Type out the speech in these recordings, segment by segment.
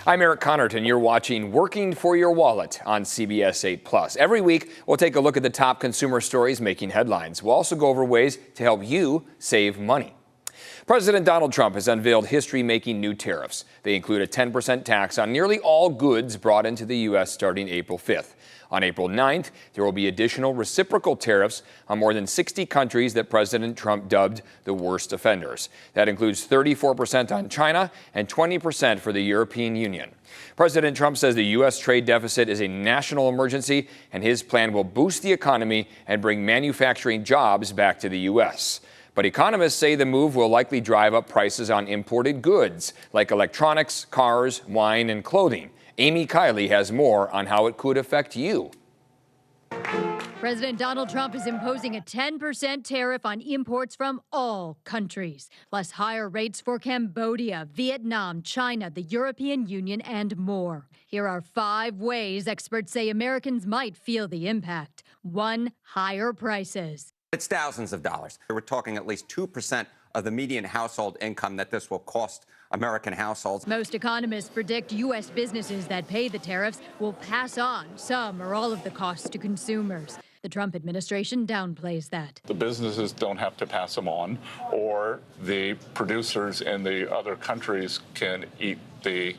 I'm Eric Connerton. You're watching Working for Your Wallet on CBS 8+. Every week, we'll take a look at the top consumer stories making headlines. We'll also go over ways to help you save money. President Donald Trump has unveiled history-making new tariffs. They include a 10% tax on nearly all goods brought into the U.S. starting April 5th. On April 9th, there will be additional reciprocal tariffs on more than 60 countries that President Trump dubbed the worst offenders. That includes 34% on China and 20% for the European Union. President Trump says the U.S. trade deficit is a national emergency, and his plan will boost the economy and bring manufacturing jobs back to the U.S. But economists say the move will likely drive up prices on imported goods like electronics, cars, wine, and clothing. Amy Kiley has more on how it could affect you. President Donald Trump is imposing a 10% tariff on imports from all countries, plus higher rates for Cambodia, Vietnam, China, the European Union, and more. Here are 5 ways experts say Americans might feel the impact. 1, higher prices. It's thousands of dollars. We're talking at least 2% of the median household income that this will cost American households. Most economists predict U.S. businesses that pay the tariffs will pass on some or all of the costs to consumers. The Trump administration downplays that. The businesses don't have to pass them on, or the producers in the other countries can eat the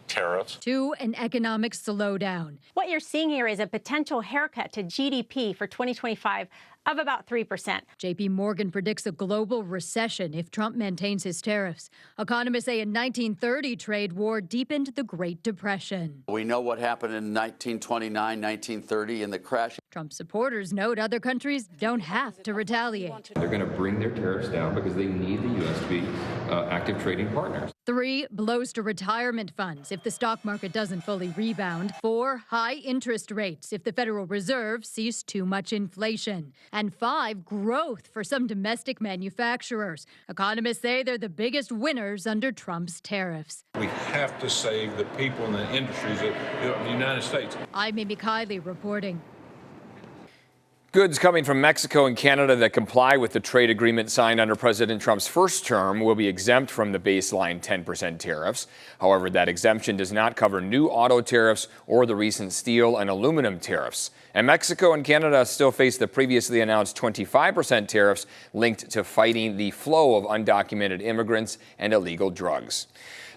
tariffs. 2, an economic slowdown. What you're seeing here is a potential haircut to GDP for 2025 of about 3%. J.P. Morgan predicts a global recession if Trump maintains his tariffs. Economists say a 1930 trade war deepened the Great Depression. We know what happened in 1929, 1930 in the crash. Trump supporters note other countries don't have to retaliate. They're going to bring their tariffs down because they need the U.S. to be active trading partners. 3, blows to retirement funds if the stock market doesn't fully rebound. 4, high interest rates if the Federal Reserve sees too much inflation. And 5, growth for some domestic manufacturers. Economists say they're the biggest winners under Trump's tariffs. We have to save the people in the industries of the United States. I'm Amy Kiley reporting. Goods coming from Mexico and Canada that comply with the trade agreement signed under President Trump's first term will be exempt from the baseline 10% tariffs. However, that exemption does not cover new auto tariffs or the recent steel and aluminum tariffs. And Mexico and Canada still face the previously announced 25% tariffs linked to fighting the flow of undocumented immigrants and illegal drugs.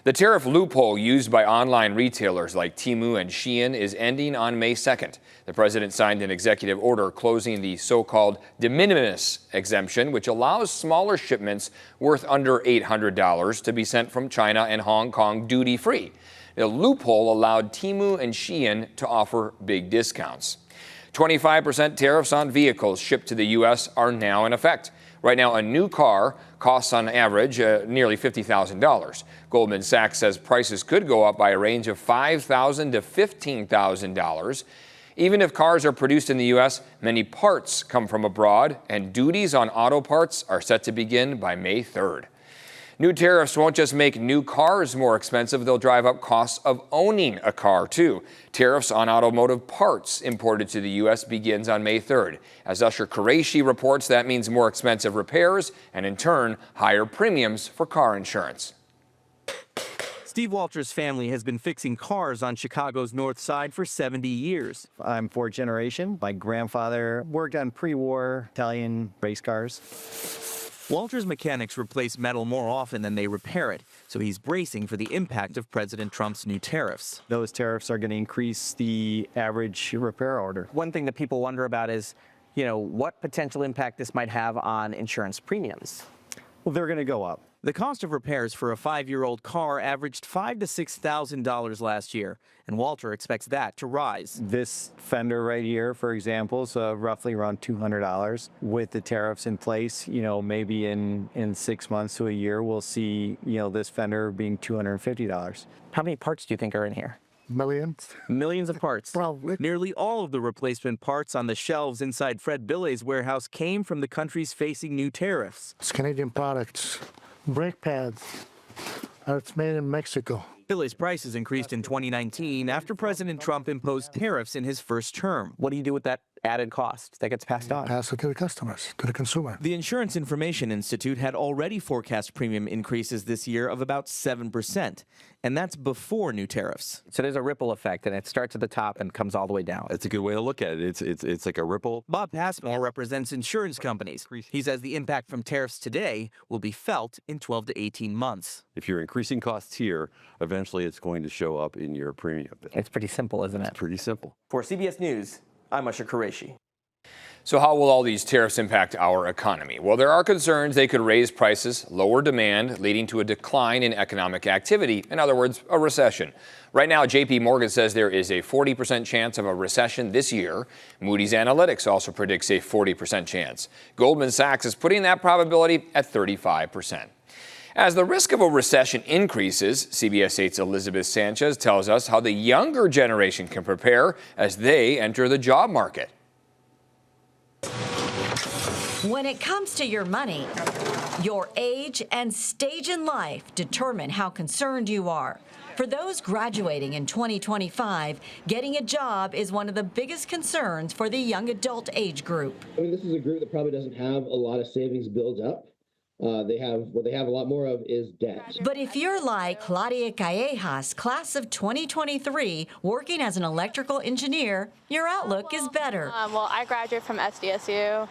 The tariff loophole used by online retailers like Temu and Shein is ending on May 2nd. The president signed an executive order closing the so-called de minimis exemption, which allows smaller shipments worth under $800 to be sent from China and Hong Kong duty-free. The loophole allowed Temu and Shein to offer big discounts. 25% tariffs on vehicles shipped to the U.S. are now in effect. Right now, a new car costs on average nearly $50,000. Goldman Sachs says prices could go up by a range of $5,000 to $15,000. Even if cars are produced in the U.S., many parts come from abroad, and duties on auto parts are set to begin by May 3rd. New tariffs won't just make new cars more expensive, they'll drive up costs of owning a car, too. Tariffs on automotive parts imported to the U.S. begins on May 3rd. As Usher Qureshi reports, that means more expensive repairs and, in turn, higher premiums for car insurance. Steve Walter's family has been fixing cars on Chicago's North Side for 70 years. I'm 4th generation. My grandfather worked on pre-war Italian race cars. Walter's mechanics replace metal more often than they repair it, so he's bracing for the impact of President Trump's new tariffs. Those tariffs are going to increase the average repair order. One thing that people wonder about is, what potential impact this might have on insurance premiums. Well, they're going to go up. The cost of repairs for a 5-year-old car averaged $5,000 to $6,000 last year, and Walter expects that to rise. This fender right here, for example, is roughly around $200. With the tariffs in place, maybe in 6 months to a year, we'll see, this fender being $250. How many parts do you think are in here? Millions. Millions of parts. Probably. Nearly all of the replacement parts on the shelves inside Fred Billet's warehouse came from the countries facing new tariffs. It's Canadian products. Brake pads. It's made in Mexico. Billet's prices increased in 2019 after President Trump imposed tariffs in his first term. What do you do with that added cost that gets passed on. Pass it to the customers, to the consumer. The Insurance Information Institute had already forecast premium increases this year of about 7%, and that's before new tariffs. So there's a ripple effect, and it starts at the top and comes all the way down. That's a good way to look at it. It's like a ripple. Bob Passmore represents insurance companies. He says the impact from tariffs today will be felt in 12 to 18 months. If you're increasing costs here, eventually it's going to show up in your premium. It's pretty simple, isn't it? It's pretty simple. For CBS News, I'm Usher Qureshi. So how will all these tariffs impact our economy? Well, there are concerns they could raise prices, lower demand, leading to a decline in economic activity. In other words, a recession. Right now, JP Morgan says there is a 40% chance of a recession this year. Moody's Analytics also predicts a 40% chance. Goldman Sachs is putting that probability at 35%. As the risk of a recession increases, CBS 8's Elizabeth Sanchez tells us how the younger generation can prepare as they enter the job market. When it comes to your money, your age and stage in life determine how concerned you are. For those graduating in 2025, getting a job is one of the biggest concerns for the young adult age group. I mean, this is a group that probably doesn't have a lot of savings built up. What they have a lot more of is debt. But if you're like Claudia Callejas, class of 2023, working as an electrical engineer, your outlook is better. Well, I graduated from SDSU.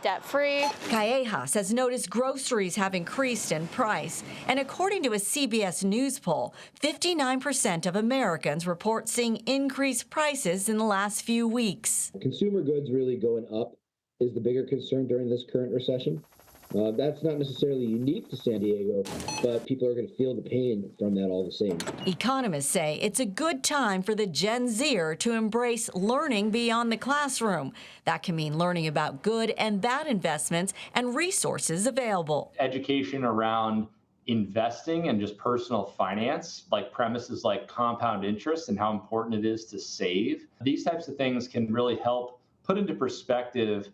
Debt-free. Callejas has noticed groceries have increased in price. And according to a CBS News poll, 59% of Americans report seeing increased prices in the last few weeks. Consumer goods really going up is the bigger concern during this current recession. That's not necessarily unique to San Diego, but people are going to feel the pain from that all the same. Economists say it's a good time for the Gen Zer to embrace learning beyond the classroom. That can mean learning about good and bad investments and resources available. Education around investing and just personal finance, like premises like compound interest and how important it is to save. These types of things can really help put into perspective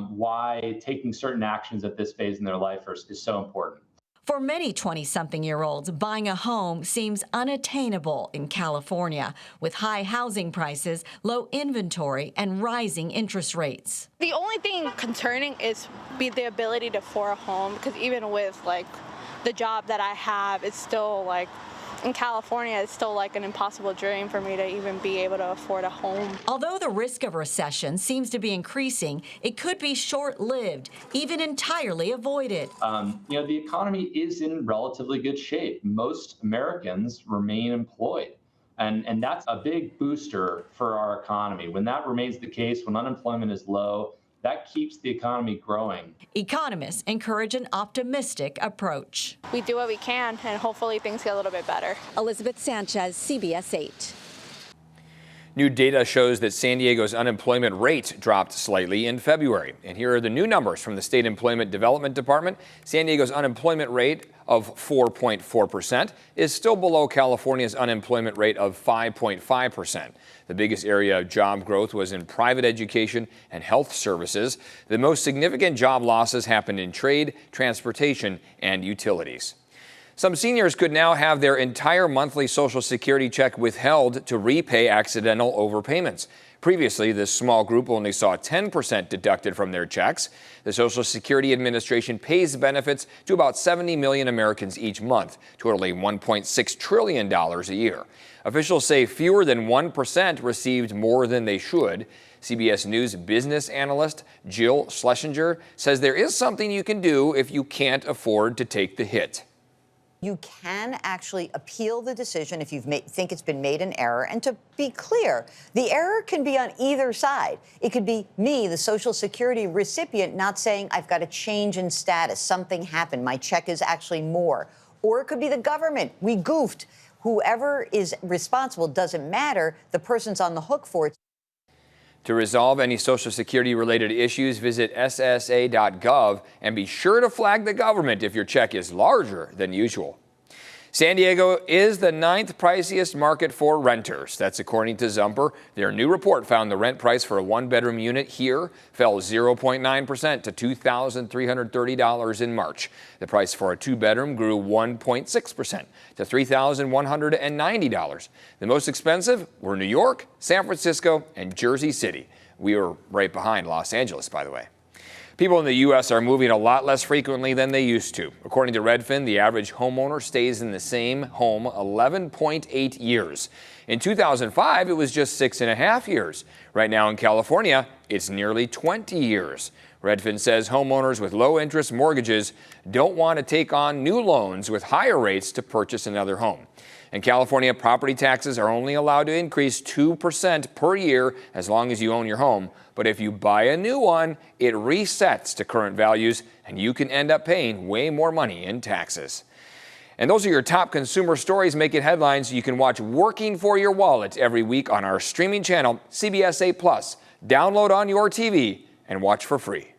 why taking certain actions at this phase in their life is so important. For many 20-something-year-olds, buying a home seems unattainable in California, with high housing prices, low inventory, and rising interest rates. The only thing concerning is the ability to afford a home, because even with the job that I have, it's still in California, it's still an impossible dream for me to even be able to afford a home. Although the risk of recession seems to be increasing, it could be short-lived, even entirely avoided. The economy is in relatively good shape. Most Americans remain employed. And that's a big booster for our economy. When that remains the case, when unemployment is low, that keeps the economy growing. Economists encourage an optimistic approach. We do what we can, and hopefully things get a little bit better. Elizabeth Sanchez, CBS 8. New data shows that San Diego's unemployment rate dropped slightly in February. And here are the new numbers from the State Employment Development Department. San Diego's unemployment rate of 4.4% is still below California's unemployment rate of 5.5%. The biggest area of job growth was in private education and health services. The most significant job losses happened in trade, transportation, and utilities. Some seniors could now have their entire monthly Social Security check withheld to repay accidental overpayments. Previously, this small group only saw 10% deducted from their checks. The Social Security Administration pays benefits to about 70 million Americans each month, totaling $1.6 trillion a year. Officials say fewer than 1% received more than they should. CBS News business analyst Jill Schlesinger says there is something you can do if you can't afford to take the hit. You can actually appeal the decision if you think it's been made an error. And to be clear, the error can be on either side. It could be me, the Social Security recipient, not saying I've got a change in status. Something happened. My check is actually more. Or it could be the government. We goofed. Whoever is responsible doesn't matter. The person's on the hook for it. To resolve any Social Security-related issues, visit ssa.gov and be sure to flag the government if your check is larger than usual. San Diego is the 9th priciest market for renters. That's according to Zumper. Their new report found the rent price for a one-bedroom unit here fell 0.9% to $2,330 in March. The price for a two-bedroom grew 1.6% to $3,190. The most expensive were New York, San Francisco, and Jersey City. We were right behind Los Angeles, by the way. People in the U.S. are moving a lot less frequently than they used to. According to Redfin, the average homeowner stays in the same home 11.8 years. In 2005, it was just 6.5 years. Right now in California, it's nearly 20 years. Redfin says homeowners with low-interest mortgages don't want to take on new loans with higher rates to purchase another home. In California, property taxes are only allowed to increase 2% per year as long as you own your home. But if you buy a new one, it resets to current values, and you can end up paying way more money in taxes. And those are your top consumer stories making headlines. You can watch Working for Your Wallet every week on our streaming channel, CBS 8 Plus. Download on your TV and watch for free.